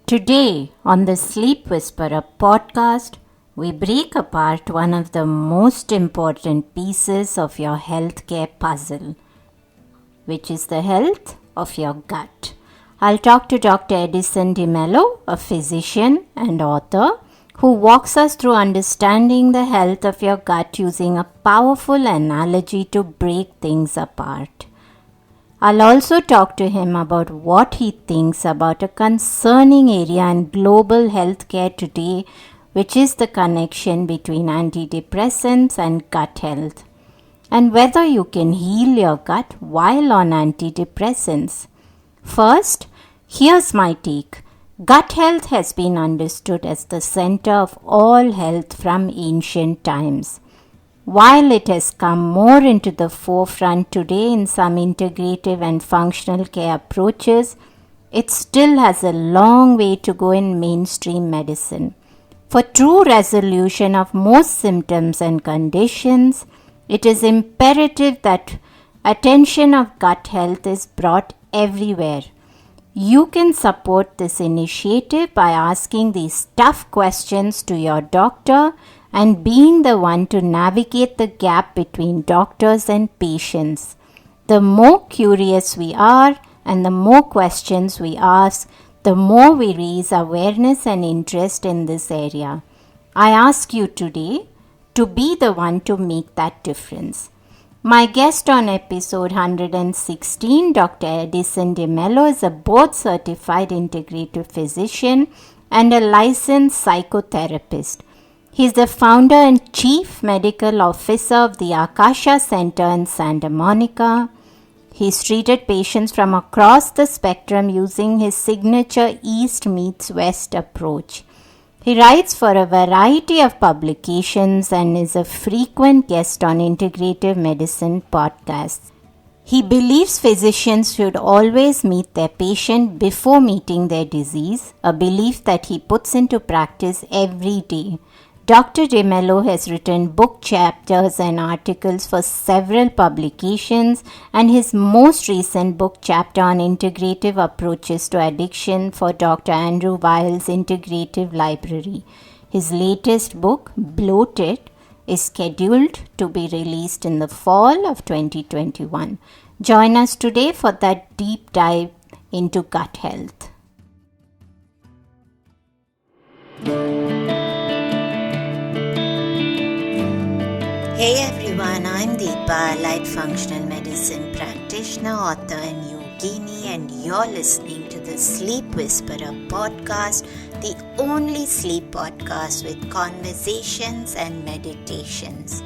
Today, on the Sleep Whisperer podcast, we break apart one of the most important pieces of your healthcare puzzle, which is the health of your gut. I'll talk to Dr. Edison de Mello, a physician and author, who walks us through understanding the health of your gut using a powerful analogy to break things apart. I'll also talk to him about what he thinks about a concerning area in global healthcare today, which is the connection between antidepressants and gut health, and whether you can heal your gut while on antidepressants. First, here's my take. Gut health has been understood as the center of all health from ancient times. While it has come more into the forefront today in some integrative and functional care approaches, it still has a long way to go in mainstream medicine. For true resolution of most symptoms and conditions, it is imperative that attention of gut health is brought everywhere. You can support this initiative by asking these tough questions to your doctor and being the one to navigate the gap between doctors and patients. The more curious we are and the more questions we ask, the more we raise awareness and interest in this area. I ask you today to be the one to make that difference. My guest on episode 116, Dr. Edison de Mello, is a board-certified integrative physician and a licensed psychotherapist. He is the founder and chief medical officer of the Akasha Center in Santa Monica. He's treated patients from across the spectrum using his signature East meets West approach. He writes for a variety of publications and is a frequent guest on integrative medicine podcasts. He believes physicians should always meet their patient before meeting their disease, a belief that he puts into practice every day. Dr. De Mello has written book chapters and articles for several publications, and his most recent book chapter on integrative approaches to addiction for Dr. Andrew Weil's Integrative Library. His latest book, Bloated, is scheduled to be released in the fall of 2021. Join us today for that deep dive into gut health. Hey everyone, I'm Deepa, Light Functional Medicine practitioner, author and yogini, and you're listening to the Sleep Whisperer podcast, the only sleep podcast with conversations and meditations.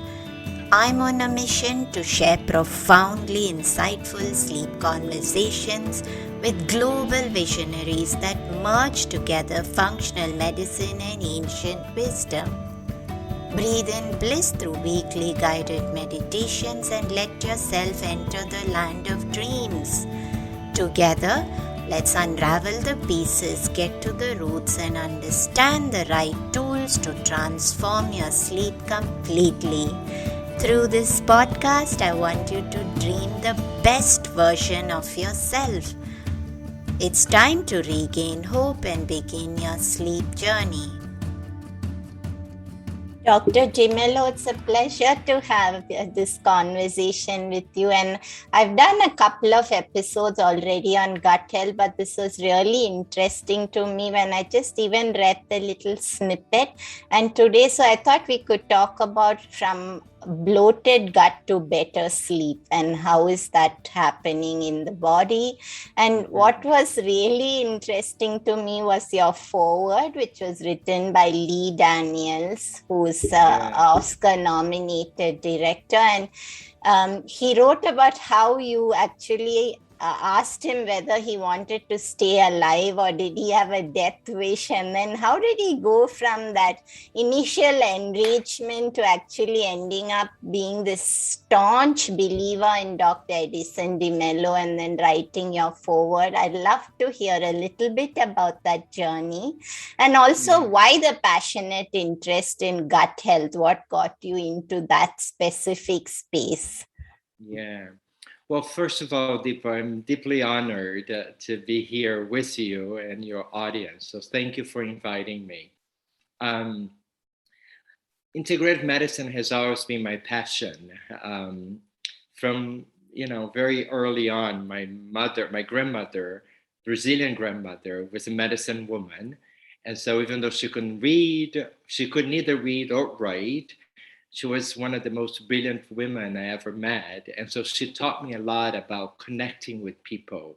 I'm on a mission to share profoundly insightful sleep conversations with global visionaries that merge together functional medicine and ancient wisdom. Breathe in bliss through weekly guided meditations and let yourself enter the land of dreams. Together, let's unravel the pieces, get to the roots, and understand the right tools to transform your sleep completely. Through this podcast, I want you to dream the best version of yourself. It's time to regain hope and begin your sleep journey. Dr. De Mello, it's a pleasure to have this conversation with you. And I've done a couple of episodes already on gut health, but this was really interesting to me when I just even read the little snippet. And today, so I thought we could talk about from bloated gut to better sleep and how is that happening in the body. And what was really interesting to me was your foreword, which was written by Lee Daniels, who is an Oscar nominated director, and he wrote about how you actually asked him whether he wanted to stay alive or did he have a death wish, and then how did he go from that initial enragement to actually ending up being this staunch believer in Dr. Edison de Mello and then writing your foreword. I'd love to hear a little bit about that journey, and also why the passionate interest in gut health. What got you into that specific space? Yeah. Well, first of all, Deepa, I'm deeply honored to be here with you and your audience. So thank you for inviting me. Um, Integrative medicine has always been my passion. From very early on, my grandmother, Brazilian grandmother, was a medicine woman, and so even though she could neither read or write. She was one of the most brilliant women I ever met, and so she taught me a lot about connecting with people,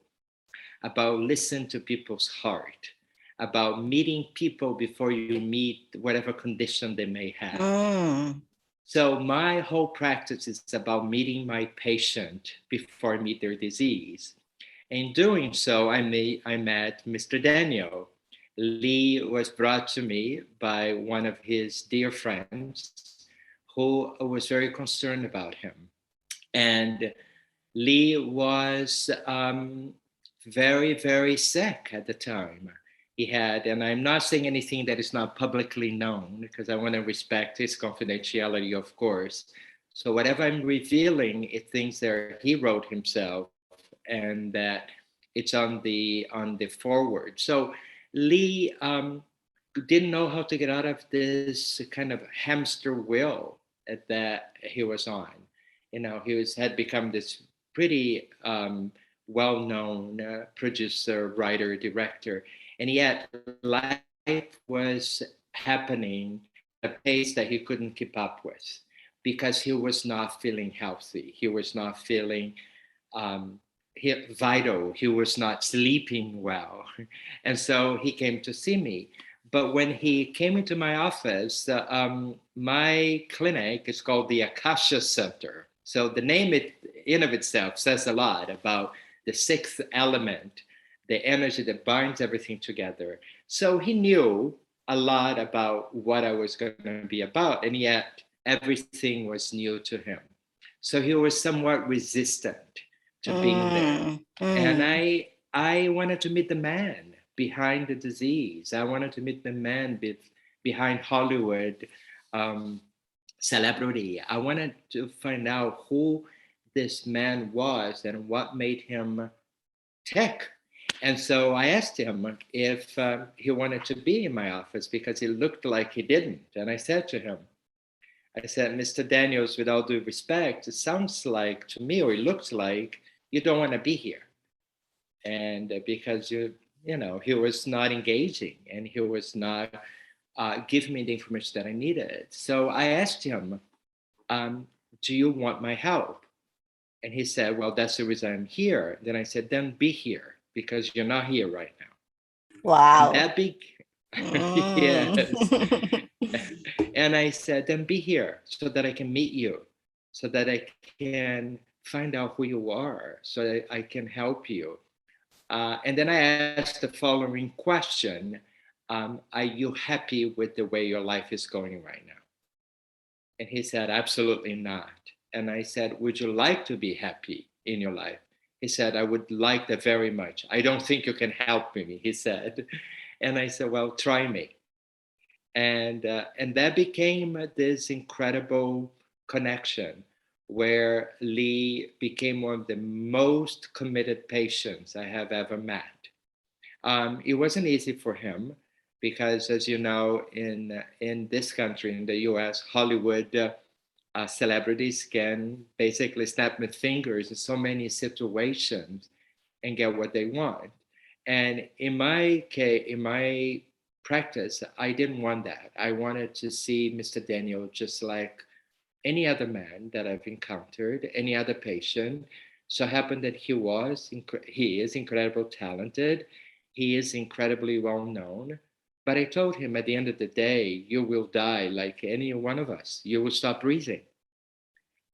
about listening to people's heart, about meeting people before you meet whatever condition they may have. Mm. So my whole practice is about meeting my patient before I meet their disease. In doing so, I met Mr. Daniel. Lee was brought to me by one of his dear friends who was very concerned about him. And Lee was very, very sick at the time. He had, and I'm not saying anything that is not publicly known because I want to respect his confidentiality, of course. So whatever I'm revealing, it things that he wrote himself and that it's on the forward. So Lee didn't know how to get out of this kind of hamster wheel that he was on. He had become this pretty well-known producer, writer, director, and yet life was happening at a pace that he couldn't keep up with because he was not feeling healthy. He was not feeling um, vital. He was not sleeping well. And so he came to see me. But when he came into my office, my clinic is called the Akasha Center. So the name in of itself says a lot about the sixth element, the energy that binds everything together. So he knew a lot about what I was going to be about, and yet everything was new to him. So he was somewhat resistant to being there. Mm. And Mm. I wanted to meet the man behind the disease. I wanted to meet the man behind Hollywood um, celebrity. I wanted to find out who this man was and what made him tick. And so I asked him if he wanted to be in my office because he looked like he didn't. And I said to him, I said, Mr. Daniels, with all due respect, it sounds like to me, or it looks like you don't want to be here. And because he was not engaging and he was not giving me the information that I needed. So I asked him, do you want my help? And he said, well, that's the reason I'm here. Then I said, then be here because you're not here right now. And Wow. that big, yes. Mm. And I said, then be here so that I can meet you, so that I can find out who you are, so that I can help you. And then I asked the following question. Are you happy with the way your life is going right now? And he said, absolutely not. And I said, would you like to be happy in your life? He said, I would like that very much. I don't think you can help me, he said. And I said, well, try me. And that became this incredible connection where Lee became one of the most committed patients I have ever met. It wasn't easy for him because, as you know, in this country, in the U.S., Hollywood celebrities can basically snap their fingers in so many situations and get what they want. And in my case, in my practice, I didn't want that. I wanted to see Mr. Daniel just like any other man that I've encountered, any other patient. So it happened that he is incredibly talented. He is incredibly well known. But I told him at the end of the day, you will die like any one of us. You will stop breathing.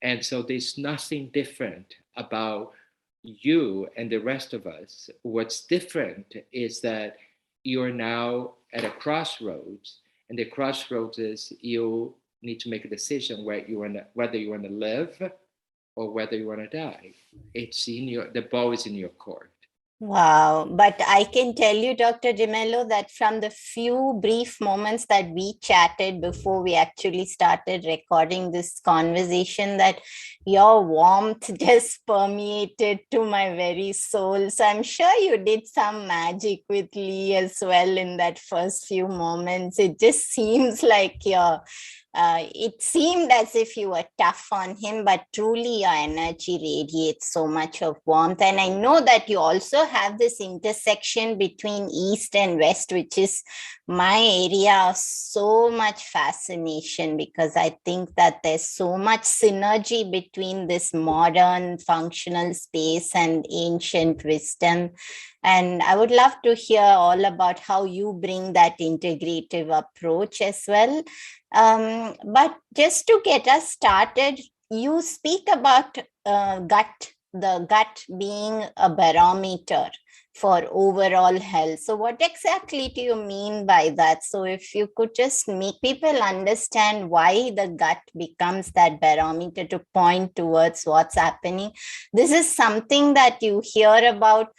And so there's nothing different about you and the rest of us. What's different is that you're now at a crossroads, and the crossroads is you need to make a decision whether you want to live or whether you want to die. It's in the ball is in your court. Wow. But I can tell you, Dr. De Mello, that from the few brief moments that we chatted before we actually started recording this conversation, that your warmth just permeated to my very soul. So I'm sure you did some magic with Lee as well in that first few moments. It just seems like it seemed as if you were tough on him, but truly your energy radiates so much of warmth. And I know that you also have this intersection between East and West, which is my area of so much fascination, because I think that there's so much synergy between this modern functional space and ancient wisdom. And I would love to hear all about how you bring that integrative approach as well. But just to get us started, you speak about the gut being a barometer for overall health. So what exactly do you mean by that? So if you could just make people understand why the gut becomes that barometer to point towards what's happening. This is something that you hear about.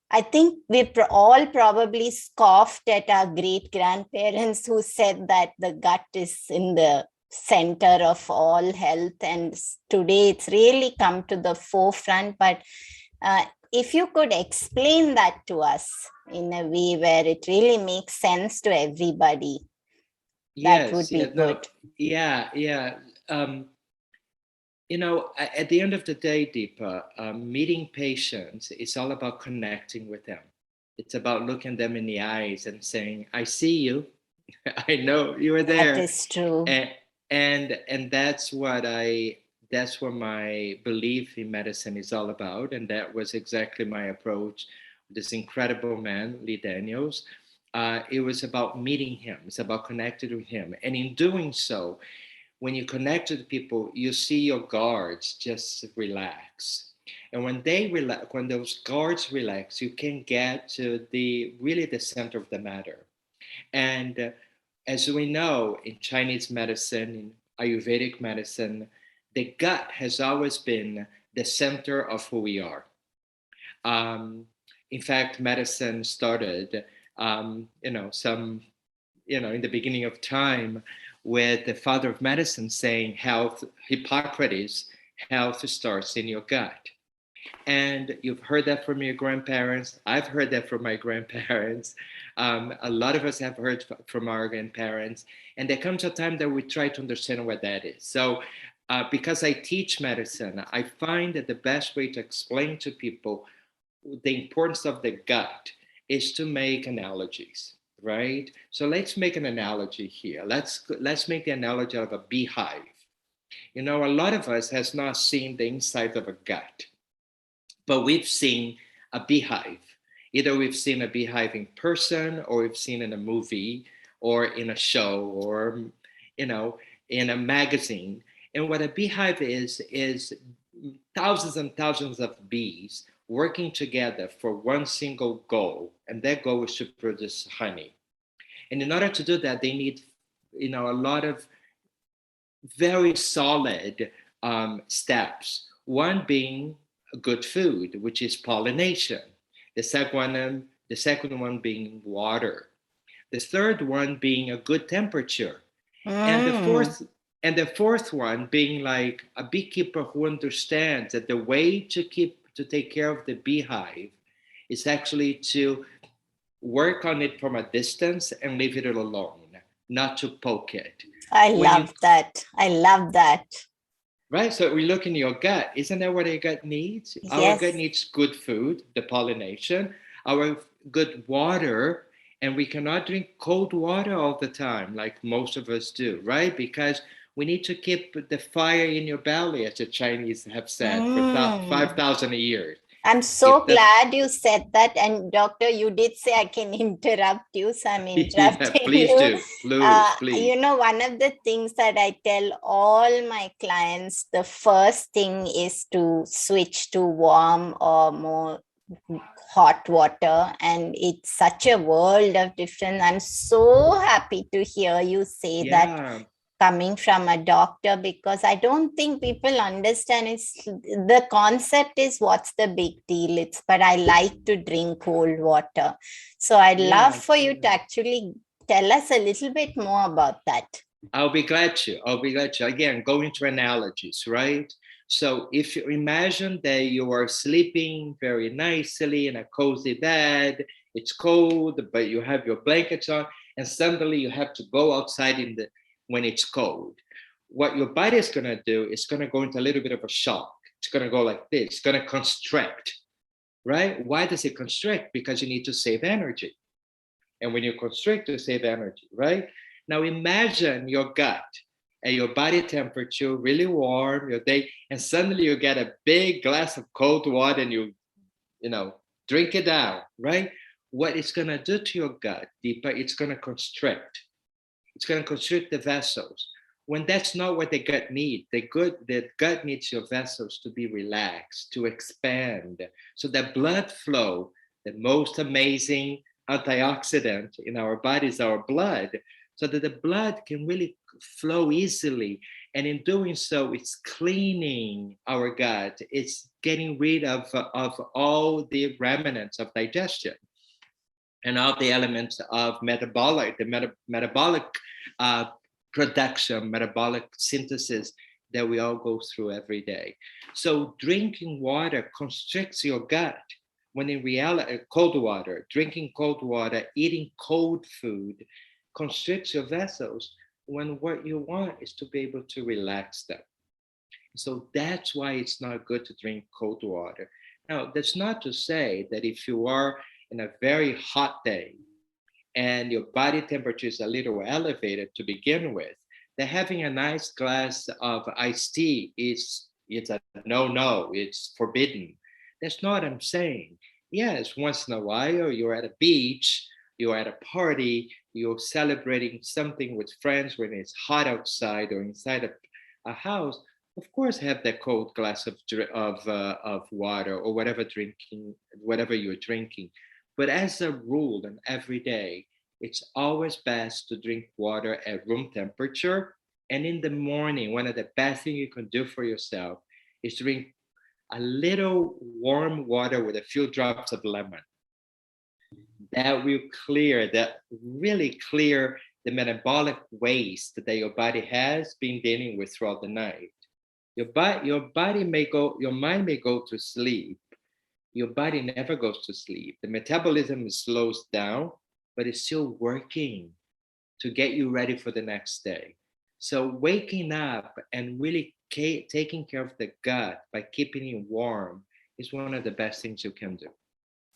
I think we all probably scoffed at our great grandparents who said that the gut is in the center of all health. And today it's really come to the forefront. But if you could explain that to us in a way where it really makes sense to everybody, that would be good. Yeah. At the end of the day, Deepa, meeting patients is all about connecting with them. It's about looking them in the eyes and saying, "I see you, I know you are there," That is true. and that's what my belief in medicine is all about, and that was exactly my approach. This incredible man, Lee Daniels. It was about meeting him. It's about connecting with him, and in doing so, when you connect with people, you see your guards just relax. And when they relax, when those guards relax, you can get to the center of the matter. And as we know, in Chinese medicine, in Ayurvedic medicine, the gut has always been the center of who we are. Um, in fact, medicine started, in the beginning of time, with the father of medicine saying, "Health, Hippocrates, health starts in your gut." And you've heard that from your grandparents. I've heard that from my grandparents. A lot of us have heard from our grandparents. And there comes a time that we try to understand what that is. So, because I teach medicine, I find that the best way to explain to people the importance of the gut is to make analogies, right? So let's make an analogy here. Let's make the analogy of a beehive. A lot of us has not seen the inside of a gut, but we've seen a beehive. Either we've seen a beehive in person, or we've seen in a movie, or in a show, or in a magazine. And what a beehive is thousands and thousands of bees working together for one single goal, and that goal is to produce honey. And in order to do that, they need a lot of very solid steps. One being good food, which is pollination. The second one being water. The third one being a good temperature. And the fourth and the fourth one being like a beekeeper who understands that the way to take care of the beehive is actually to work on it from a distance and leave it alone, not to poke it. I love that. I love that. Right. So we look in your gut. Isn't that what our gut needs? Our gut Yes. needs good food, the pollination, our good water, and we cannot drink cold water all the time like most of us do, right? Because we need to keep the fire in your belly, as the Chinese have said for 5,000 years. I'm so If that, glad you said that. And doctor, you did say I can interrupt you, so I'm yeah, interrupting please you. do. Please. One of the things that I tell all my clients, the first thing is to switch to warm or more hot water. And it's such a world of difference. I'm so happy to hear you say that Yeah. coming from a doctor, because I don't think people understand the concept is what's the big deal. But I like to drink cold water. So I'd love for you to actually tell us a little bit more about that. I'll be glad to. Again, going to analogies, right? So if you imagine that you are sleeping very nicely in a cozy bed, it's cold, but you have your blankets on, and suddenly you have to go outside when it's cold. What your body is going to do is going to go into a little bit of a shock. It's going to go like this. It's going to constrict, right? Why does it constrict? Because you need to save energy. And when you constrict, you save energy, right? Now imagine your gut and your body temperature really warm, your day, and suddenly you get a big glass of cold water and you drink it down, right? What it's gonna do to your gut, Deepa, it's gonna constrict. It's gonna constrict the vessels. When that's not what the gut needs, the gut needs your vessels to be relaxed, to expand, so that blood flow, the most amazing antioxidant in our bodies, our blood, so that the blood can really flow easily. And in doing so, it's cleaning our gut. It's getting rid of all the remnants of digestion and all the elements of metabolic production, metabolic synthesis that we all go through every day. So drinking water constricts your gut, when in reality, drinking cold water, eating cold food constricts your vessels, when what you want is to be able to relax them. So that's why it's not good to drink cold water. Now, that's not to say that if you are in a very hot day and your body temperature is a little elevated to begin with, that having a nice glass of iced tea it's a no, it's forbidden. That's not what I'm saying. Yes, once in a while you're at a beach, you're at a party, you're celebrating something with friends when it's hot outside or inside a house, of course have that cold glass of water or whatever you're drinking. But as a rule and every day, it's always best to drink water at room temperature. And in the morning, one of the best things you can do for yourself is drink a little warm water with a few drops of lemon. That will really clear the metabolic waste that your body has been dealing with throughout the night. Your mind may go to sleep. Your body never goes to sleep. The metabolism slows down, but it's still working to get you ready for the next day. So waking up and really taking care of the gut by keeping it warm is one of the best things you can do.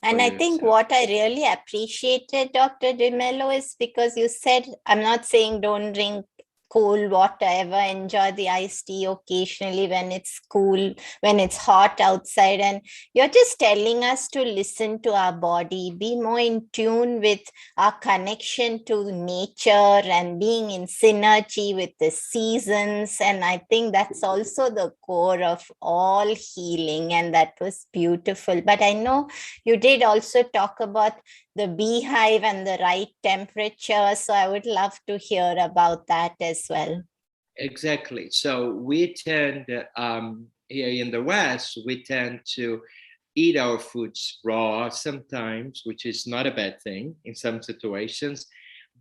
And I think what I really appreciated, Dr. De Mello, is because you said, I'm not saying don't drink cold water ever, enjoy the iced tea occasionally when it's cool, when it's hot outside. And you're just telling us to listen to our body, be more in tune with our connection to nature and being in synergy with the seasons. And I think that's also the core of all healing. And that was beautiful. But I know you did also talk about the beehive and the right temperature. So I would love to hear about that as well. Exactly. So we tend, here in the West, we tend to eat our foods raw sometimes, which is not a bad thing in some situations,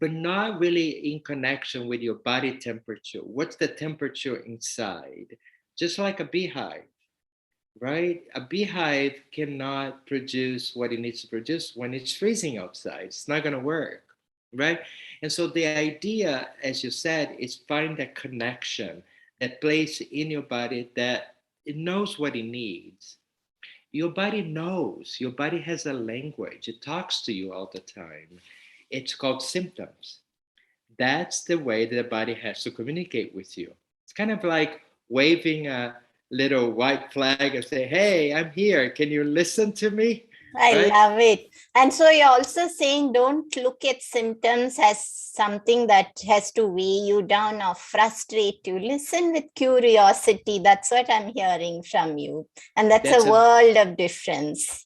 but not really in connection with your body temperature. What's the temperature inside? Just like a beehive. Right? A beehive cannot produce what it needs to produce when it's freezing outside. It's not going to work, right? And so the idea, as you said, is find a connection, that place in your body that it knows what it needs. Your body knows. Your body has a language. It talks to you all the time. It's called symptoms. That's the way that the body has to communicate with you. It's kind of like waving a little white flag and say, hey, I'm here. Can you listen to me? I love it. And so you're also saying don't look at symptoms as something that has to weigh you down or frustrate you. Listen with curiosity. That's what I'm hearing from you. And that's a world of difference.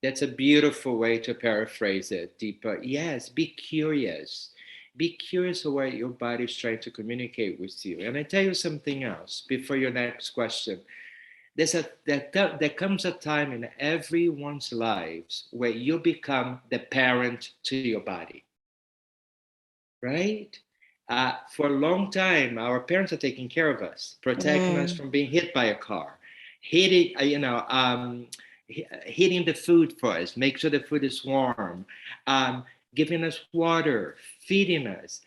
That's a beautiful way to paraphrase it, Deepa. Yes, be curious. Be curious of what your body is trying to communicate with you. And I tell you something else before your next question. There comes a time in everyone's lives where you become the parent to your body, right? For a long time, our parents are taking care of us, protecting us from being hit by a car, hitting, heating the food for us, make sure the food is warm, giving us water, feeding us.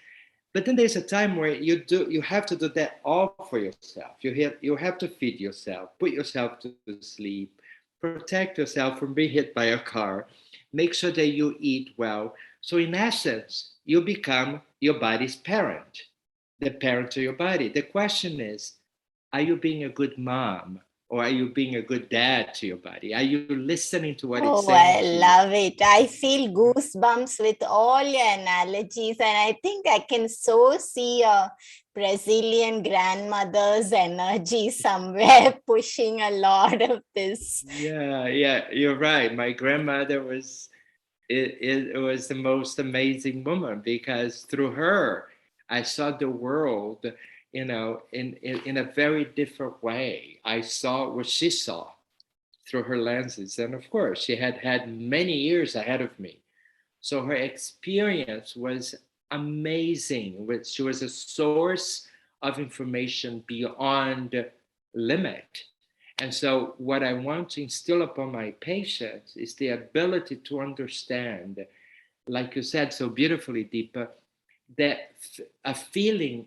But then there's a time where you have to do that all for yourself. You have to feed yourself, put yourself to sleep, protect yourself from being hit by a car, make sure that you eat well. So in essence, you become your body's parent, the parent to your body. The question is, are you being a good mom or are you being a good dad to your body? Are you listening to what it's Oh, saying I to you? love it. I feel goosebumps with all your analogies, and I think I can so see a Brazilian grandmother's energy somewhere pushing a lot of this. Yeah, you're right. My grandmother was it was the most amazing woman because through her I saw the world, in a very different way. I saw what she saw through her lenses, and of course, she had had many years ahead of me. So her experience was amazing. She was a source of information beyond limit. And so, what I want to instill upon my patients is the ability to understand, like you said so beautifully, Deepa, that a feeling,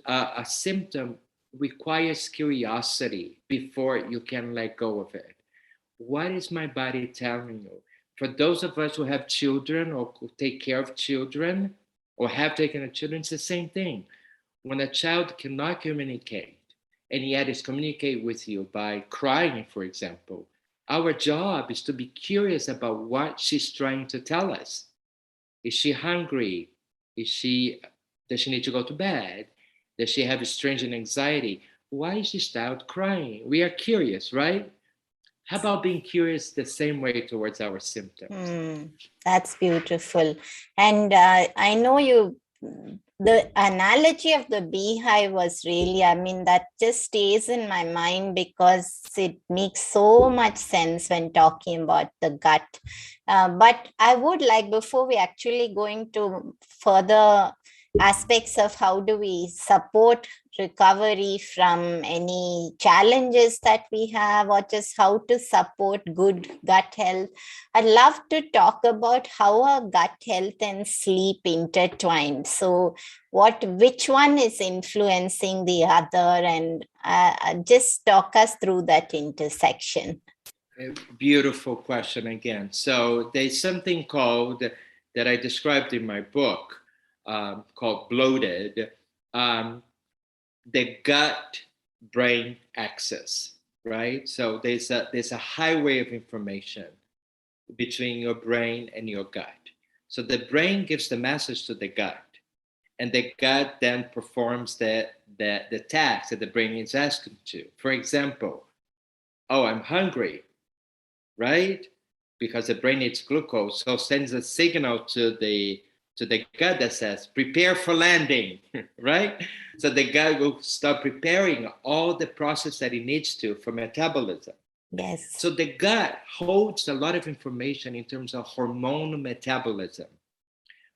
a symptom requires curiosity before you can let go of it. What is my body telling you? For those of us who have children or who take care of children or have taken a children, it's the same thing. When a child cannot communicate and yet is communicate with you by crying, for example, our job is to be curious about what she's trying to tell us. Is she hungry? Does she need to go to bed? Does she have a strange anxiety? Why is this child crying? We are curious, right? How about being curious the same way towards our symptoms? That's beautiful. And I know the analogy of the beehive was really, I mean, that just stays in my mind because it makes so much sense when talking about the gut. But I would like, before we actually go into further aspects of how do we support recovery from any challenges that we have, or just how to support good gut health, I'd love to talk about how our gut health and sleep intertwined. So which one is influencing the other, and just talk us through that intersection. A beautiful question again. So there's something called that I described in my book called Bloated, um, the gut brain axis, right? So there's a highway of information between your brain and your gut. So the brain gives the message to the gut, and the gut then performs the task that the brain is asking to. For example, oh, I'm hungry, right? Because the brain needs glucose, so sends a signal to the gut that says, prepare for landing, right? So the gut will start preparing all the process that it needs to for metabolism. Yes. So the gut holds a lot of information in terms of hormone metabolism,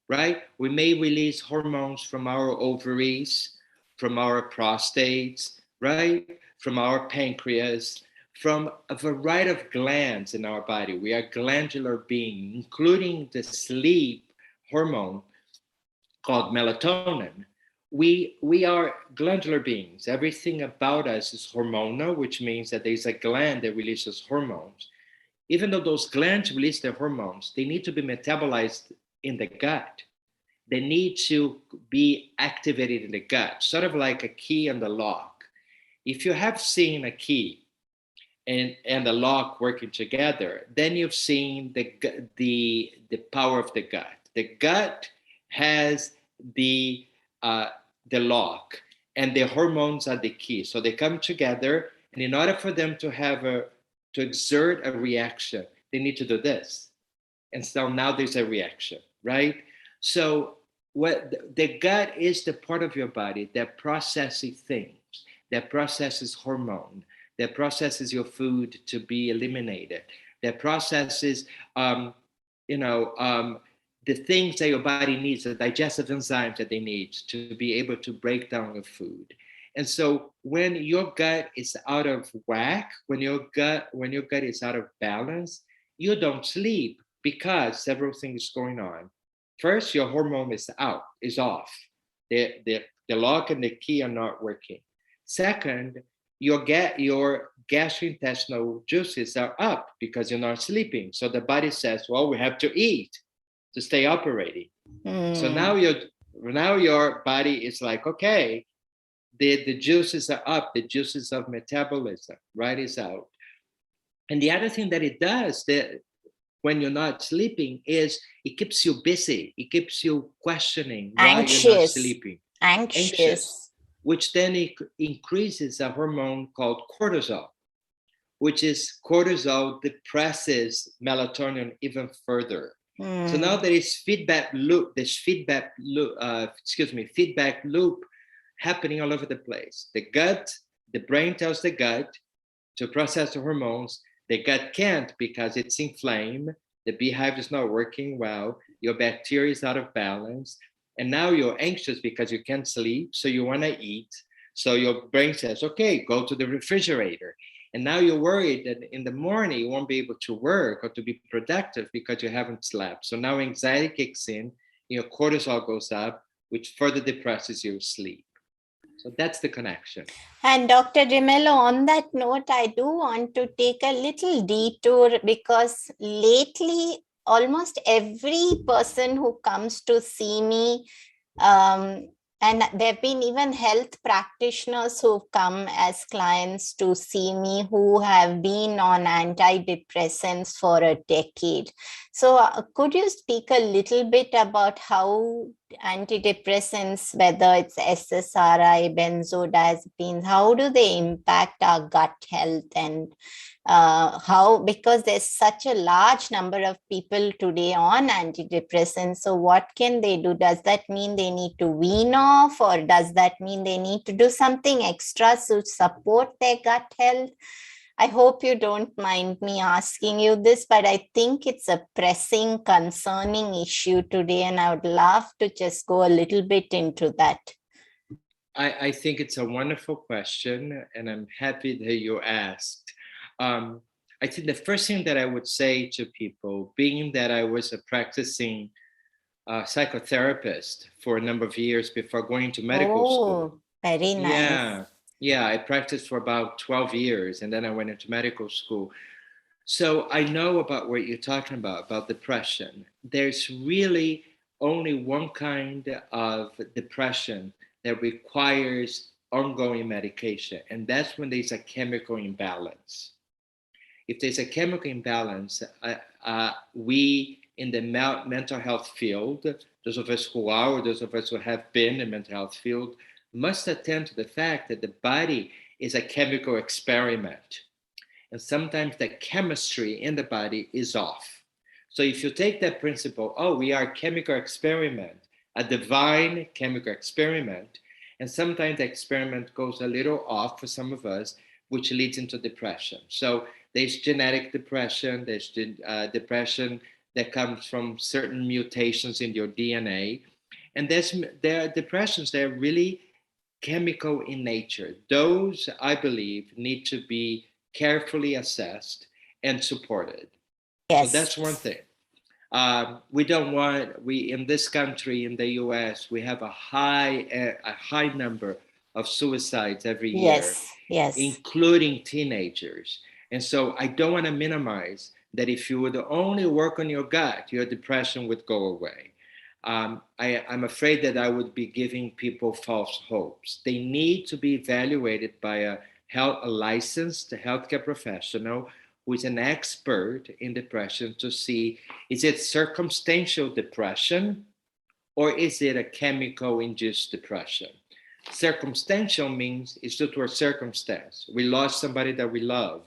right? We may release hormones from our ovaries, from our prostates, right? From our pancreas, from a variety of glands in our body. We are glandular beings, including the sleep hormone called melatonin. We are glandular beings. Everything about us is hormonal, which means that there's a gland that releases hormones. Even though those glands release their hormones, they need to be metabolized in the gut. They need to be activated in the gut, sort of like a key and the lock. If you have seen a key and the lock working together, then you've seen the power of the gut. The gut has the lock, and the hormones are the key. So they come together, and in order for them to exert a reaction, they need to do this. And so now there's a reaction, right? So what the gut is the part of your body that processes things, that processes hormone, that processes your food to be eliminated, that processes, the things that your body needs, the digestive enzymes that they need to be able to break down your food. And so when your gut is out of whack, when your gut is out of balance, you don't sleep because several things going on. First, your hormone is off. The lock and the key are not working. Second, your gastrointestinal juices are up because you're not sleeping. So the body says, well, we have to eat to stay operating. So now your body is like, okay, the juices are up, the juices of metabolism, right, is out. And the other thing that it does that when you're not sleeping is it keeps you busy. It keeps you questioning why you're not sleeping. Anxious. Which then it increases a hormone called cortisol, which is cortisol depresses melatonin even further. So now there is feedback loop happening all over the place. The brain tells the gut to process the hormones. The gut can't because it's inflamed. The beehive is not working well. Your bacteria is out of balance. And now you're anxious because you can't sleep. So you want to eat. So your brain says, okay, go to the refrigerator. And now you're worried that in the morning you won't be able to work or to be productive because you haven't slept. So now anxiety kicks in, your cortisol goes up, which further depresses your sleep. So that's the connection. And Dr. De Mello, on that note, I do want to take a little detour because lately, almost every person who comes to see me, and there have been even health practitioners who've come as clients to see me who have been on antidepressants for a decade. So could you speak a little bit about how antidepressants, whether it's SSRI, benzodiazepines, how do they impact our gut health, and how, because there's such a large number of people today on antidepressants, so what can they do? Does that mean they need to wean off, or does that mean they need to do something extra to support their gut health? I hope you don't mind me asking you this, but I think it's a pressing, concerning issue today, and I would love to just go a little bit into that. I think it's a wonderful question, and I'm happy that you asked. I think the first thing that I would say to people, being that I was a practicing psychotherapist for a number of years before going to medical school. Very nice. Yeah, I practiced for about 12 years, and then I went into medical school. So I know about what you're talking about depression. There's really only one kind of depression that requires ongoing medication, and that's when there's a chemical imbalance. If there's a chemical imbalance, we in the mental health field, those of us who are, or those of us who have been in the mental health field, must attend to the fact that the body is a chemical experiment. And sometimes the chemistry in the body is off. So if you take that principle, we are a chemical experiment, a divine chemical experiment, and sometimes the experiment goes a little off for some of us, which leads into depression. So there's genetic depression, there's depression that comes from certain mutations in your DNA. And there are depressions that are really chemical in nature. Those, I believe, need to be carefully assessed and supported. Yes. So that's one thing. We in this country, in the US, we have a high number of suicides every year, including teenagers. And so I don't want to minimize that if you would only work on your gut, your depression would go away. I'm afraid that I would be giving people false hopes. They need to be evaluated by a licensed healthcare professional who is an expert in depression to see, is it circumstantial depression or is it a chemical-induced depression? Circumstantial means it's due to a circumstance. We lost somebody that we love.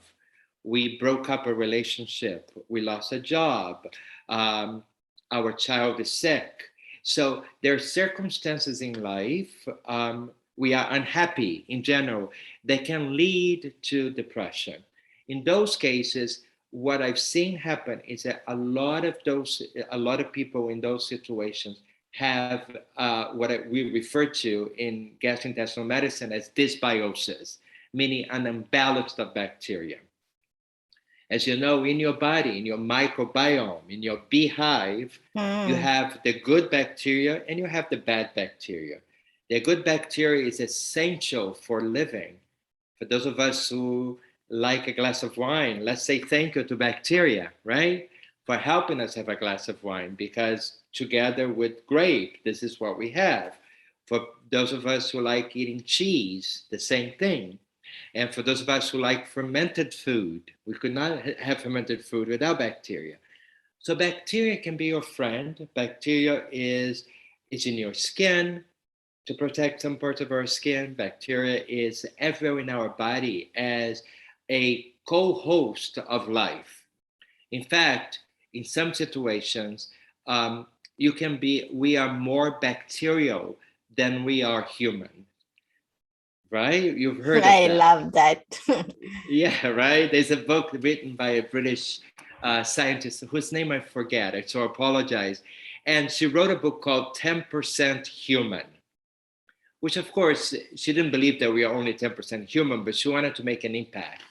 We broke up a relationship. We lost a job. Our child is sick. So there are circumstances in life, we are unhappy in general, that can lead to depression. In those cases, what I've seen happen is that a lot of people in those situations have we refer to in gastrointestinal medicine as dysbiosis, meaning an imbalance of bacteria. As you know, in your body, in your microbiome, in your beehive, you have the good bacteria and you have the bad bacteria. The good bacteria is essential for living. For those of us who like a glass of wine, let's say thank you to bacteria, right? For helping us have a glass of wine, because together with grape, this is what we have. For those of us who like eating cheese, the same thing. And for those of us who like fermented food, we could not have fermented food without bacteria. So bacteria can be your friend. Bacteria is in your skin to protect some parts of our skin. Bacteria is everywhere in our body as a co-host of life. In fact, in some situations, we are more bacterial than we are human. Right? You've heard of that. I love that. Yeah, right. There's a book written by a British scientist whose name I forget, so I apologize. And she wrote a book called 10% Human, which of course, she didn't believe that we are only 10% human, but she wanted to make an impact.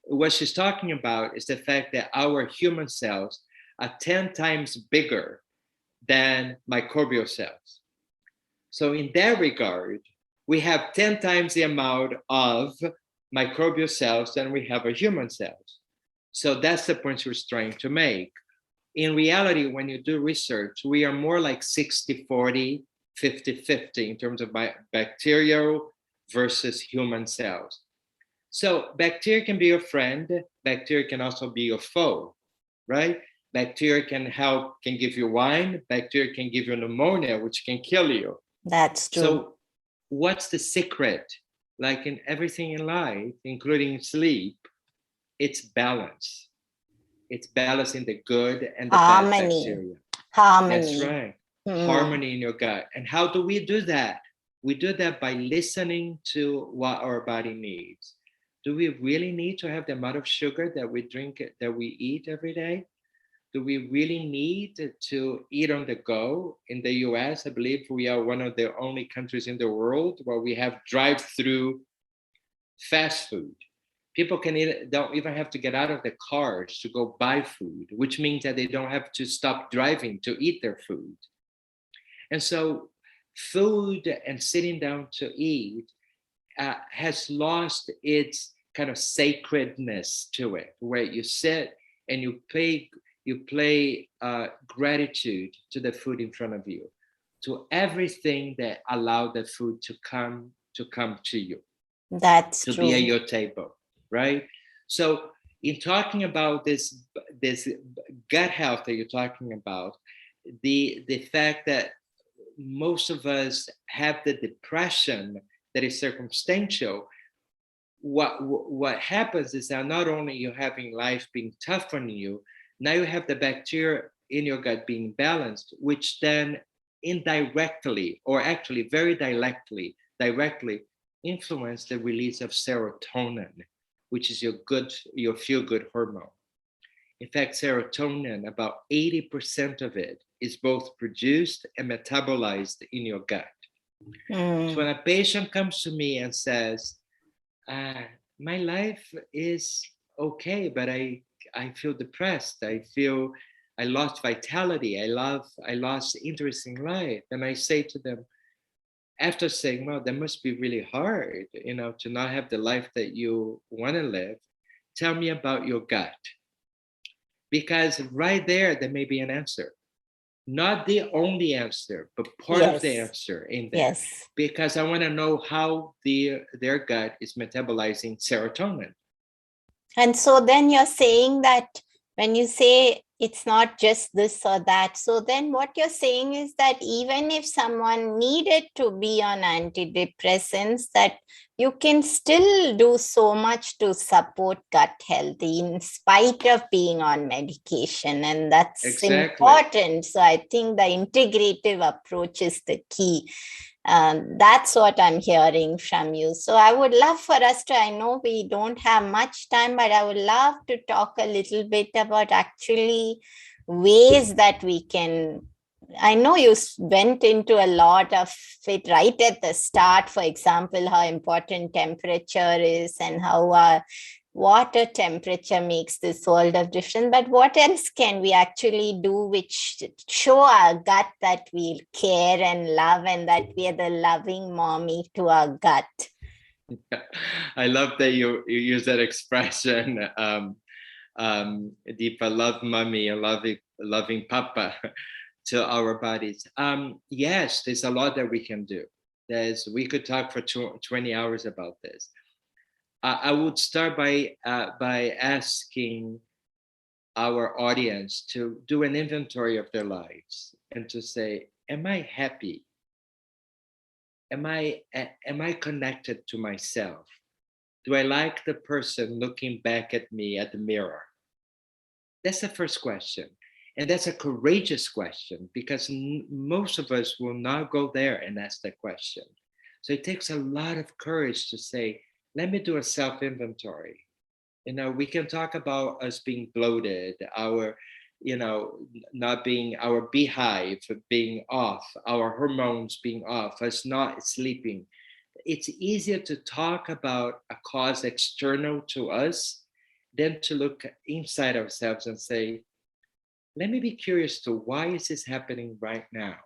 What she's talking about is the fact that our human cells are 10 times bigger than microbial cells. So in that regard, we have 10 times the amount of microbial cells than we have of human cells. So that's the point she was trying to make. In reality, when you do research, we are more like 60-40, 50-50 in terms of bacterial versus human cells. So bacteria can be your friend. Bacteria can also be your foe, right? Bacteria can give you wine. Bacteria can give you pneumonia, which can kill you. That's true. So what's the secret? Like in everything in life, including sleep, it's balance. It's balance in the good and the bad bacteria. Harmony. That's right. Harmony in your gut. And how do we do that? We do that by listening to what our body needs. Do we really need to have the amount of sugar that we drink, that we eat every day? Do we really need to eat on the go? In the US, I believe we are one of the only countries in the world where we have drive-through fast food. People don't even have to get out of the cars to go buy food, which means that they don't have to stop driving to eat their food. And so food and sitting down to eat has lost its kind of sacredness to it, where you sit and you play gratitude to the food in front of you, to everything that allowed the food to come to you. That's to true. be at your table, right? So in talking about this gut health that you're talking about, the fact that most of us have the depression that is circumstantial, what happens is that not only you're having life being tough on you, now you have the bacteria in your gut being balanced, which then indirectly, or actually very directly influence the release of serotonin, which is your feel-good hormone. In fact, serotonin, about 80% of it is both produced and metabolized in your gut. So when a patient comes to me and says, my life is okay, but I feel depressed. I lost vitality. I lost interest in life. And I say to them, after saying, well, that must be really hard, to not have the life that you want to live. Tell me about your gut. Because right there may be an answer. Not the only answer, but part of the answer in there. Yes. Because I want to know how their gut is metabolizing serotonin. And so then you're saying that when you say it's not just this or that, so then what you're saying is that even if someone needed to be on antidepressants, that you can still do so much to support gut health in spite of being on medication. And that's important. So I think the integrative approach is the key. That's what I'm hearing from you. So I would love for us to, I know we don't have much time, but I would love to talk a little bit about actually ways that we can, I know you went into a lot of it right at the start, for example, how important temperature is and how our water temperature makes this world of difference. But what else can we actually do which show our gut that we care and love and that we are the loving mommy to our gut? I love that you use that expression, Deepa, love mommy and loving papa to our bodies. Yes, there's a lot that we can do. We could talk for 20 hours about this. I would start by asking our audience to do an inventory of their lives and to say, am I happy? Am I connected to myself? Do I like the person looking back at me at the mirror? That's the first question. And that's a courageous question because most of us will not go there and ask that question. So it takes a lot of courage to say, let me do a self-inventory. We can talk about us being bloated, our, not being, our beehive being off, our hormones being off, us not sleeping. It's easier to talk about a cause external to us than to look inside ourselves and say, let me be curious to why is this happening right now?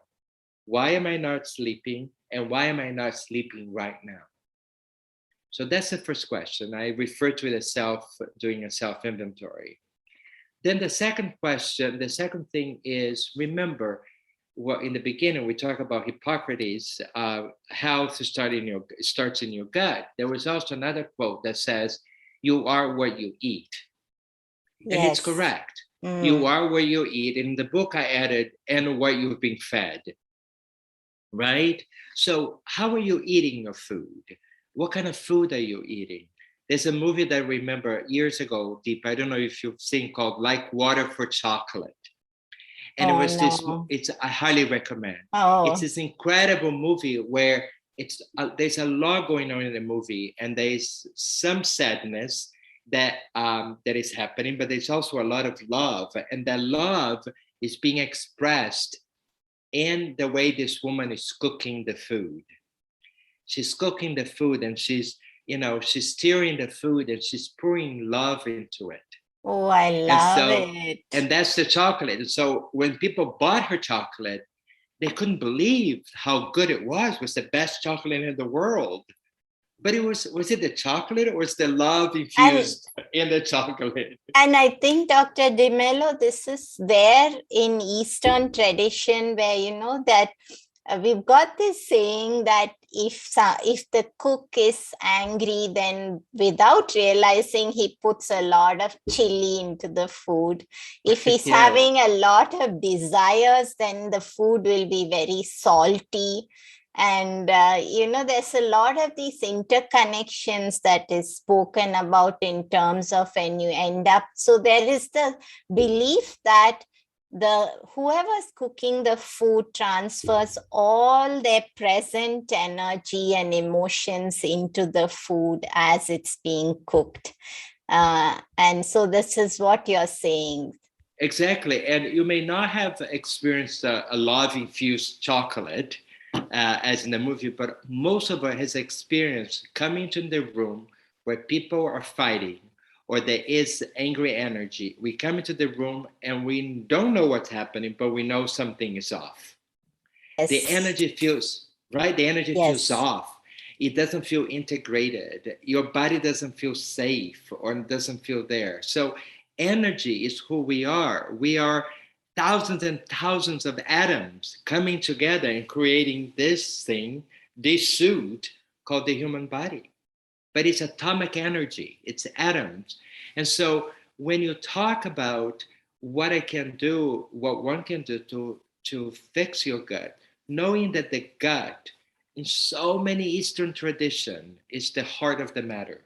Why am I not sleeping? And why am I not sleeping right now? So that's the first question. I refer to it as doing a self-inventory. Then the second thing is, remember, in the beginning, we talk about Hippocrates, health starts in your gut. There was also another quote that says, you are what you eat. And it's correct. You are what you eat. In the book I added, and what you've been fed, right? So how are you eating your food? What kind of food are you eating? There's a movie that I remember years ago, Deepa, I don't know if you've seen, called Like Water for Chocolate. And I highly recommend. It's this incredible movie where there's a lot going on in the movie, and there's some sadness that is happening, but there's also a lot of love. And that love is being expressed in the way this woman is cooking the food. She's cooking the food and she's stirring the food and she's pouring love into it. Oh, I love it. And that's the chocolate. And so when people bought her chocolate, they couldn't believe how good it was. It was the best chocolate in the world. But was it the chocolate or was the love infused in the chocolate? And I think, Dr. De Mello, this is there in Eastern tradition where, that we've got this saying that if the cook is angry, then without realizing, he puts a lot of chili into the food. If he's having a lot of desires, then the food will be very salty. And, there's a lot of these interconnections that is spoken about in terms of when you end up. So there is the belief that whoever's cooking the food transfers all their present energy and emotions into the food as it's being cooked. And so this is what you're saying. Exactly. And you may not have experienced a love-infused chocolate as in the movie, but most of us has experienced coming to the room where people are fighting or there is angry energy. We come into the room and we don't know what's happening, but we know something is off. Yes. The energy feels, right? The energy feels off. It doesn't feel integrated. Your body doesn't feel safe or doesn't feel there. So energy is who we are. We are thousands and thousands of atoms coming together and creating this thing, this suit called the human body. But it's atomic energy, it's atoms. And so when you talk about what I can do, what one can do to fix your gut, knowing that the gut in so many Eastern tradition is the heart of the matter.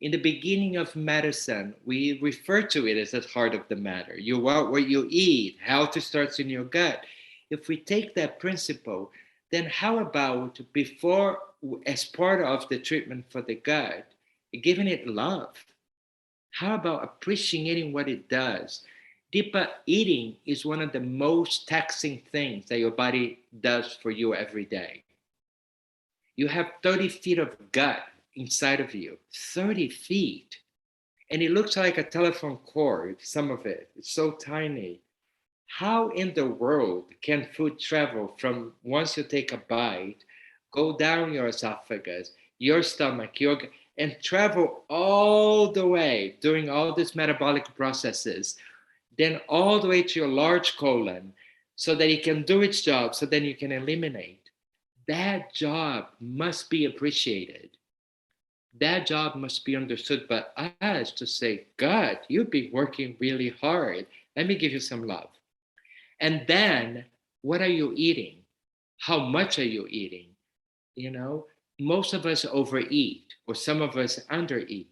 In the beginning of medicine, we refer to it as the heart of the matter. You are what you eat, health starts in your gut. If we take that principle, then how about before, as part of the treatment for the gut, giving it love? How about appreciating what it does? Deepa, eating is one of the most taxing things that your body does for you every day. You have 30 feet of gut inside of you, 30 feet. And it looks like a telephone cord, some of it. It's so tiny. How in the world can food travel from once you take a bite, go down your esophagus, your stomach, and travel all the way during all these metabolic processes, then all the way to your large colon so that it can do its job, so then you can eliminate? That job must be appreciated. That job must be understood by us to say, God, you've been working really hard. Let me give you some love. And then, what are you eating? How much are you eating? You know, most of us overeat, or some of us undereat.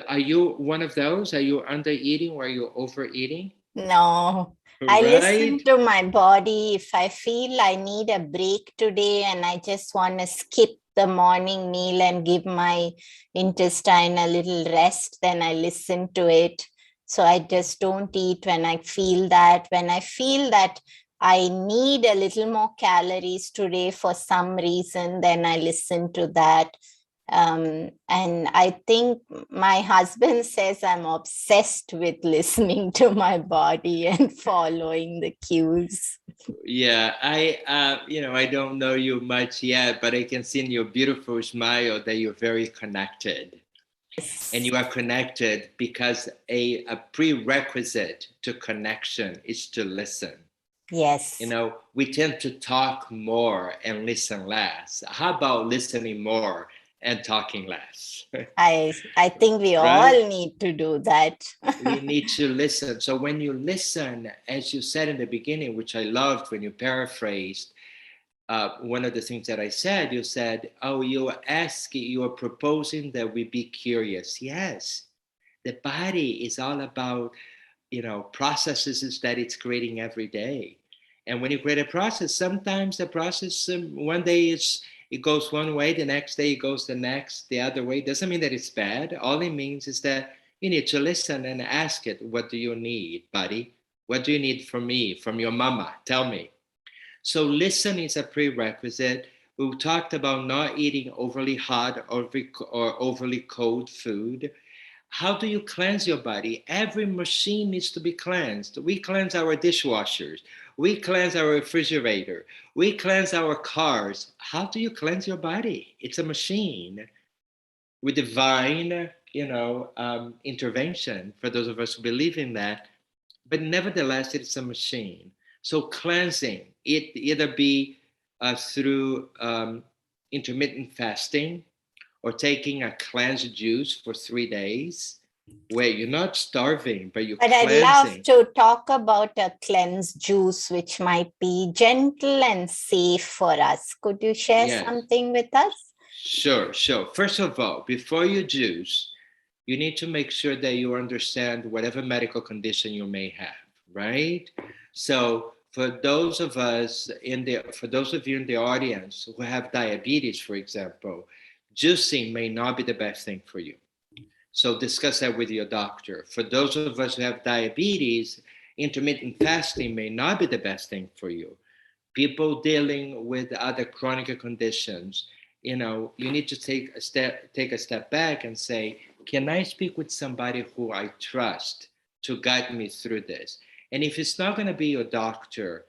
Are you one of those? Are you undereating or are you overeating? No, I listen Right? to my body. If I feel I need a break today and I just want to skip the morning meal and give my intestine a little rest, then I listen to it. So I just don't eat when I feel that. When I feel that I need a little more calories today for some reason, then I listen to that. And I think my husband says I'm obsessed with listening to my body and following the cues. Yeah, I don't know you much yet, but I can see in your beautiful smile that you're very connected. And you are connected because a prerequisite to connection is to listen. Yes. We tend to talk more and listen less. How about listening more and talking less? I think we Right? all need to do that. We need to listen. So when you listen, as you said in the beginning, which I loved when you paraphrased, one of the things that I said, you said, oh, you are proposing that we be curious. Yes, the body is all about, processes that it's creating every day. And when you create a process, sometimes the process, one day it goes one way, the next day it goes the other way. Doesn't mean that it's bad. All it means is that you need to listen and ask it, what do you need, buddy? What do you need from me, from your mama? Tell me. So listen is a prerequisite. We talked about not eating overly hot or overly cold food. How do you cleanse your body? Every machine needs to be cleansed. We cleanse our dishwashers. We cleanse our refrigerator. We cleanse our cars. How do you cleanse your body? It's a machine with divine, intervention for those of us who believe in that. But nevertheless, it's a machine. So cleansing, it either be through intermittent fasting, or taking a cleanse juice for 3 days, where you're not starving, but you're But I'd love cleansing. to talk about a cleanse juice, which might be gentle and safe for us. Could you share Yes, something with us? sure. First of all, before you juice, you need to make sure that you understand whatever medical condition you may have, right? So for those of you in the audience who have diabetes, for example, juicing may not be the best thing for you. So discuss that with your doctor. For those of us who have diabetes, intermittent fasting may not be the best thing for you. People dealing with other chronic conditions, you need to take a step back and say, can I speak with somebody who I trust to guide me through this? And if it's not going to be your doctor,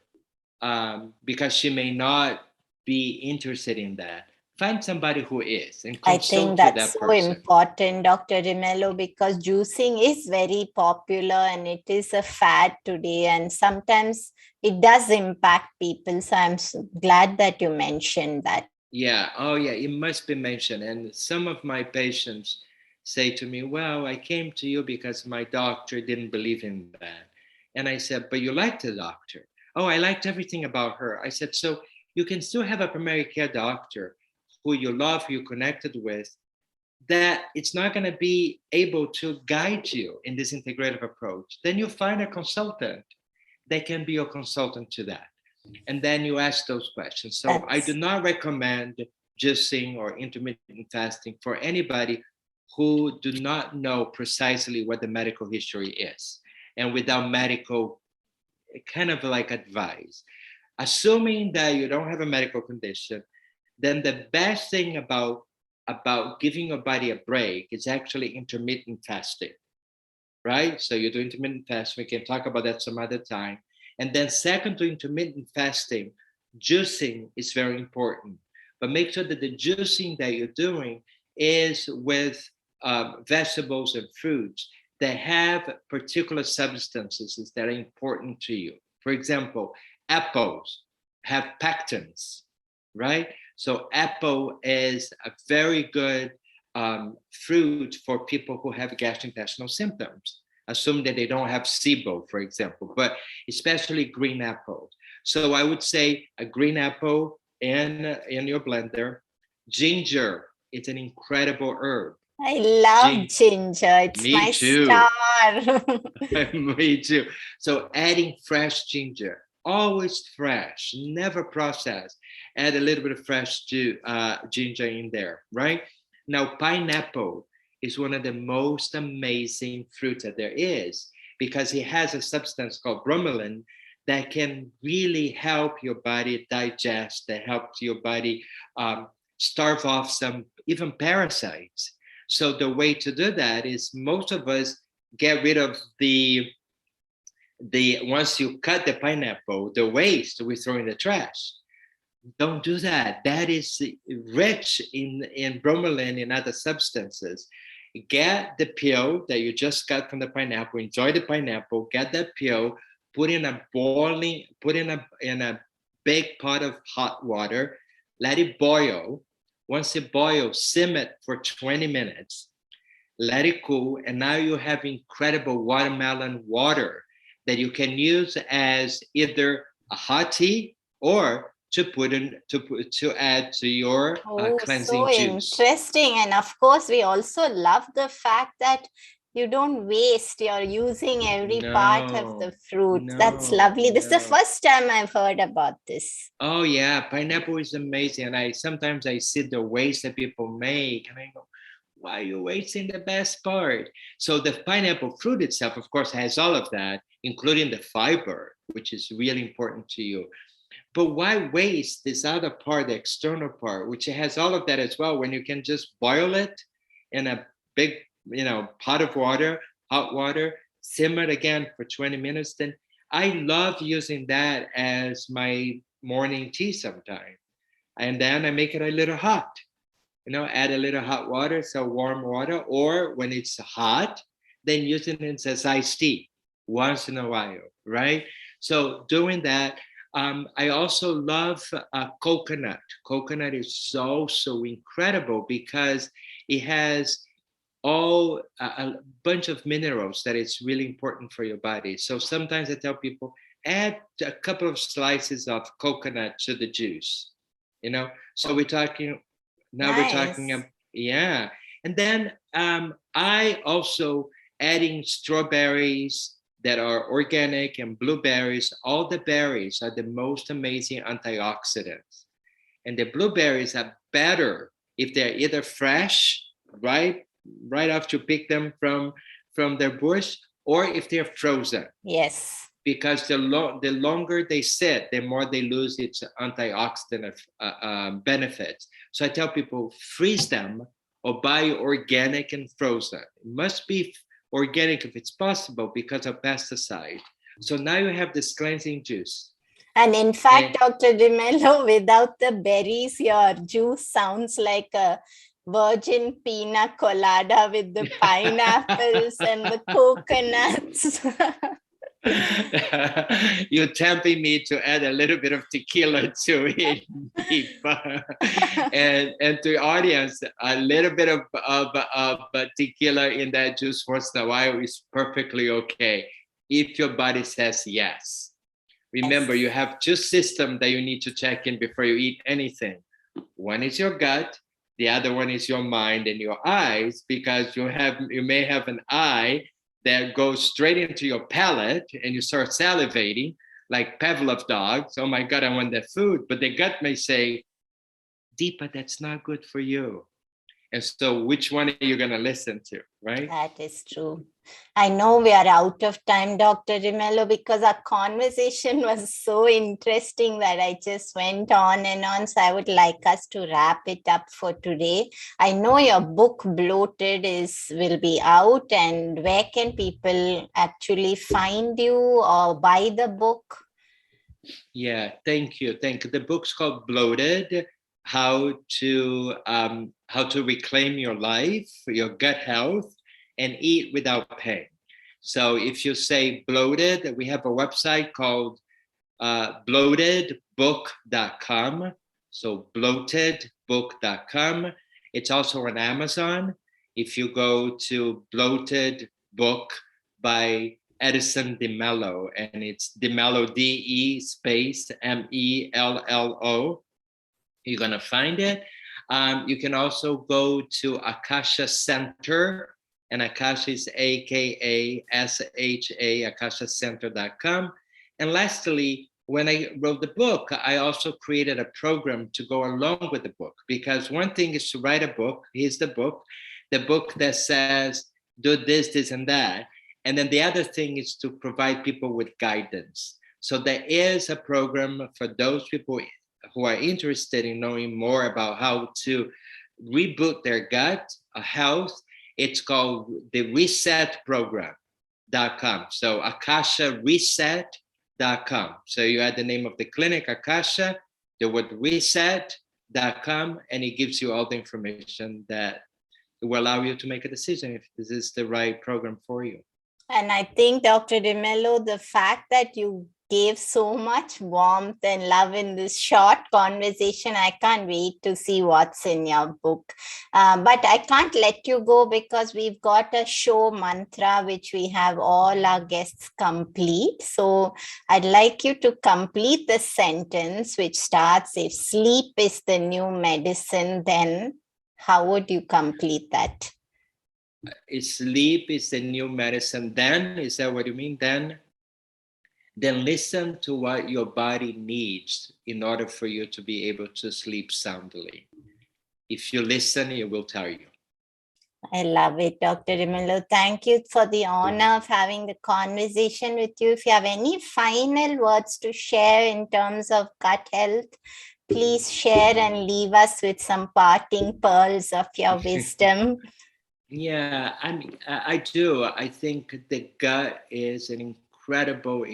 because she may not be interested in that, find somebody who is and I think consult with that's that so person. important, Dr. De Mello, because juicing is very popular and it is a fad today. And sometimes it does impact people. So I'm glad that you mentioned that. Yeah, oh yeah, it must be mentioned. And some of my patients say to me, well, I came to you because my doctor didn't believe in that. And I said, but you liked the doctor. Oh, I liked everything about her. I said, so you can still have a primary care doctor who you love, who you connected with, that it's not going to be able to guide you in this integrative approach. Then you find a consultant that can be your consultant to that. And then you ask those questions. So I do not recommend juicing or intermittent fasting for anybody who do not know precisely what the medical history is and without medical kind of like advice. Assuming that you don't have a medical condition, then the best thing about giving your body a break is actually intermittent fasting, right? So you do intermittent fasting. We can talk about that some other time. And then second to intermittent fasting, juicing is very important. But make sure that the juicing that you're doing is with vegetables and fruits that have particular substances that are important to you. For example, apples have pectins, right? So apple is a very good fruit for people who have gastrointestinal symptoms. Assume that they don't have SIBO, for example, but especially green apples. So I would say a green apple in your blender. Ginger, it's an incredible herb. I love ginger. It's my star. Me too. So adding fresh ginger, always fresh, never processed. Add a little bit of fresh ginger in there, right? Now, pineapple is one of the most amazing fruits that there is because it has a substance called bromelain that can really help your body digest, that helps your body starve off some even parasites. So the way to do that is most of us get rid of the once you cut the pineapple, the waste we throw in the trash. Don't do that. That is rich in bromelain and other substances. Get the peel that you just got from the pineapple. Enjoy the pineapple. Get that peel. Put in a big pot of hot water. Let it boil. Once it boils, simmer it for 20 minutes. Let it cool, and now you have incredible watermelon water that you can use as either a hot tea or to add to your cleansing juice. So interesting. And of course, we also love the fact that you don't waste. You're using every part of the fruit. That's lovely. This is the first time I've heard about this. Oh yeah, pineapple is amazing. And sometimes I see the waste that people make, and I go, why are you wasting the best part? So the pineapple fruit itself, of course, has all of that, including the fiber, which is really important to you. But why waste this other part, the external part, which has all of that as well, when you can just boil it in a big, pot of water, hot water, simmer it again for 20 minutes. Then I love using that as my morning tea sometimes. And then I make it a little hot, add a little hot water, so warm water, or when it's hot, then using it as iced tea once in a while, right? So doing that. I also love coconut. Coconut is so incredible because it has a bunch of minerals that is really important for your body. So sometimes I tell people, add a couple of slices of coconut to the juice, So we're talking, now nice. We're talking, yeah. And then I also adding strawberries that are organic and blueberries. All the berries are the most amazing antioxidants. And the blueberries are better if they're either fresh, right after you pick them from their bush, or if they're frozen. Yes. Because the longer they sit, the more they lose its antioxidant benefits. So I tell people, freeze them or buy organic and frozen. It must be organic if it's possible because of pesticide. So now you have this cleansing juice. And in fact, Dr. De Mello, without the berries, your juice sounds like a virgin pina colada with the pineapples and the coconuts. You're tempting me to add a little bit of tequila to it, Deepa. and to the audience, a little bit of tequila in that juice once in a while is perfectly okay if your body says yes. Remember, Yes. you have two systems that you need to check in before you eat anything. One is your gut, the other one is your mind and your eyes, because you may have an eye that goes straight into your palate and you start salivating like Pavlov dogs. Oh my God, I want that food. But the gut may say, Deepa, that's not good for you. And so which one are you going to listen to, right? That is true. I know we are out of time, Dr. De Mello, because our conversation was so interesting that I just went on and on. So I would like us to wrap it up for today. I know your book Bloated will be out, and where can people actually find you or buy the book? Yeah, thank you. Thank you. The book's called Bloated, how to reclaim your life, your gut health, and eat without pain. So if you say bloated, we have a website called bloatedbook.com. So bloatedbook.com. It's also on Amazon. If you go to Bloated Book by Edison de Mello, and it's de Mello, DE space MELLO, you're going to find it. You can also go to Akasha Center, and Akasha is AKASHA, akashacenter.com. And lastly, when I wrote the book, I also created a program to go along with the book, because one thing is to write a book. Here's the book that says, do this, this, and that. And then the other thing is to provide people with guidance. So there is a program for those people who are interested in knowing more about how to reboot their gut health. It's called the Reset Program.com. So akashareset.com. So you add the name of the clinic, Akasha, the word reset.com, and it gives you all the information that will allow you to make a decision if this is the right program for you. And I think, Dr. De Mello, the fact that you gave so much warmth and love in this short conversation, I can't wait to see what's in your book. But I can't let you go because we've got a show mantra which we have all our guests complete. So I'd like you to complete the sentence which starts, if sleep is the new medicine, then how would you complete that? Sleep is the new medicine. Then, is that what you mean? Then listen to what your body needs in order for you to be able to sleep soundly. If you listen, it will tell you. I love it, Dr. De Mello. Thank you for the honor of having the conversation with you. If you have any final words to share in terms of gut health, please share and leave us with some parting pearls of your wisdom. Yeah, I do. I think the gut is an incredible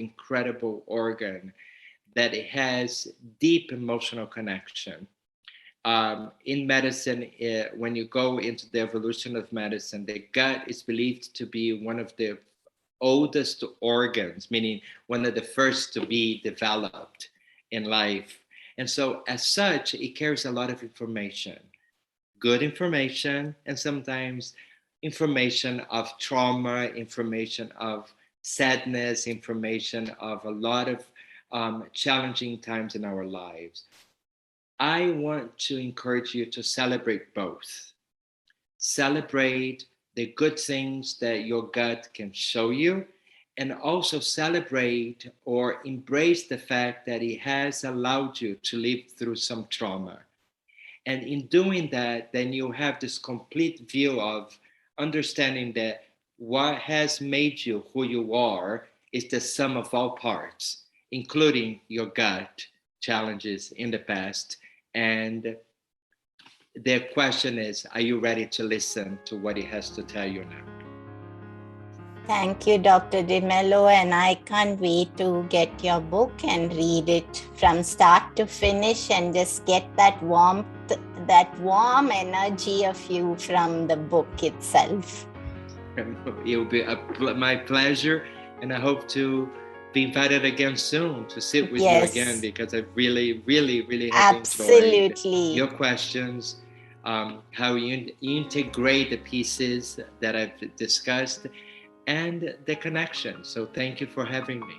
organ that has deep emotional connection. In medicine, when you go into the evolution of medicine, the gut is believed to be one of the oldest organs, meaning one of the first to be developed in life. And so as such, it carries a lot of information, good information, and sometimes information of trauma, information of sadness, information of a lot of challenging times in our lives. I want to encourage you to celebrate both. Celebrate the good things that your gut can show you, and also celebrate or embrace the fact that it has allowed you to live through some trauma. And in doing that, then you have this complete view of understanding that what has made you who you are is the sum of all parts, including your gut challenges in the past. And the question is, are you ready to listen to what it has to tell you now? Thank you, Dr. De Mello, and I can't wait to get your book and read it from start to finish and just get that warm energy of you from the book itself. It will be my pleasure, and I hope to be invited again soon to sit with you again, because I really have enjoyed your questions, how you integrate the pieces that I've discussed, and the connection. So thank you for having me.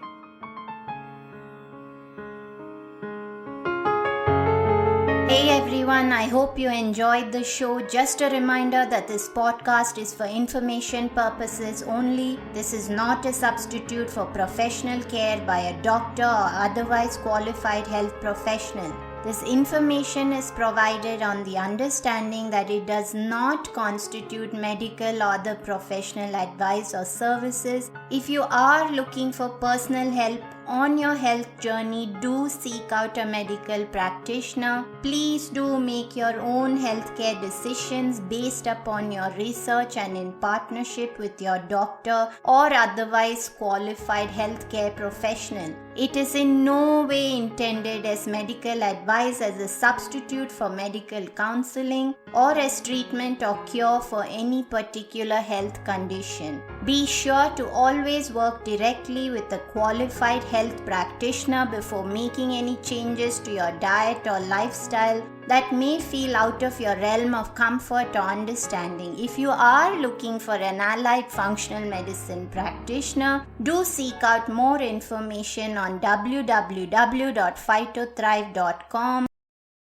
everyone. I hope you enjoyed the show. Just a reminder that this podcast is for information purposes only. This is not a substitute for professional care by a doctor or otherwise qualified health professional. This information is provided on the understanding that it does not constitute medical or other professional advice or services. If you are looking for personal help on your health journey, do seek out a medical practitioner. Please do make your own healthcare decisions based upon your research and in partnership with your doctor or otherwise qualified healthcare professional. It is in no way intended as medical advice, as a substitute for medical counseling, or as treatment or cure for any particular health condition. Be sure to always work directly with a qualified health practitioner before making any changes to your diet or lifestyle that may feel out of your realm of comfort or understanding. If you are looking for an allied functional medicine practitioner, do seek out more information on www.phytothrive.com